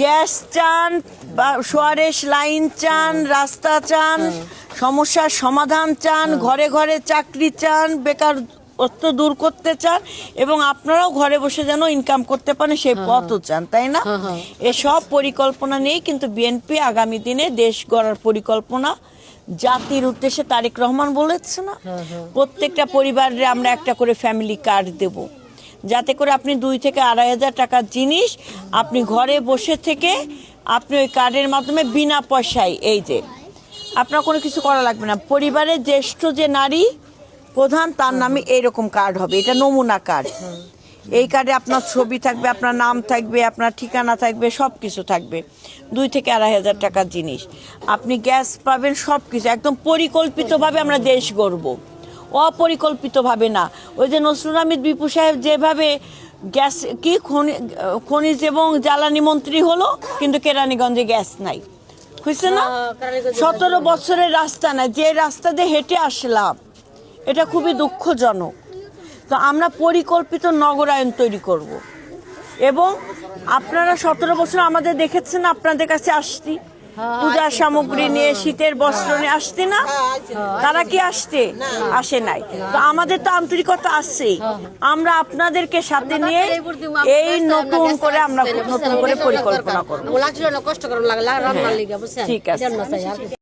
Gas চান, Suarez line চান, রাস্তা চান, সমস্যার সমাধান চান, ঘরে ঘরে চাকরি চান, বেকার দূর করতে চান এবং আপনারাও ঘরে বসে যেন ইনকাম করতে পারেন সেই পথও চান, তাই না? এসব পরিকল্পনা নিয়েই কিন্তু বিএনপি আগামী দিনে দেশ গড়ার পরিকল্পনা জাতির উদ্দেশ্যে তারেক রহমান বলেছে না, প্রত্যেকটা পরিবারে আমরা একটা করে ফ্যামিলি কার্ড দেব, যাতে করে আপনি 2 থেকে 2,500 টাকার জিনিস আপনি ঘরে বসে থেকে আপনি ওই কার্ডের মাধ্যমে বিনা পয়সায়, এই যে আপনার কোনো কিছু করা লাগবে না, পরিবারের জ্যেষ্ঠ যে নারী প্রধান তার নামে এইরকম কার্ড হবে, এটা নমুনা কার্ড। এই কার্ডে আপনার ছবি থাকবে, আপনার নাম থাকবে, আপনার ঠিকানা থাকবে, সব কিছু থাকবে। 2 থেকে 2,500 টাকার জিনিস আপনি গ্যাস পাবেন, সব কিছু একদম পরিকল্পিতভাবে আমরা দেশ গড়ব, অপরিকল্পিতভাবে না। ওই যে নসরুল হামিদ বিপু সাহেব যেভাবে গ্যাস কি খনিজ এবং জ্বালানি মন্ত্রী হলো কিন্তু কেরানীগঞ্জে গ্যাস নাই, বুঝছে না? 17 বছরের রাস্তা না, যে রাস্তা দিয়ে হেঁটে আসলাম, এটা খুবই দুঃখজনক। তো আমরা পরিকল্পিত নগরায়ণ তৈরি করব এবং আপনারা 17 বছর আমাদের দেখেছেন, আপনাদের কাছে আসছি পূজার সামগ্রী নিয়ে, শীতের বস্ত্র নিয়ে আসতে না, তারা কি আসে নাই? তো আমাদের তো আন্তরিকতা আছে, আমরা আপনাদেরকে সাথে নিয়ে এই নতুন করে আমরা নতুন করে পরিকল্পনা করব। ঠিক আছে।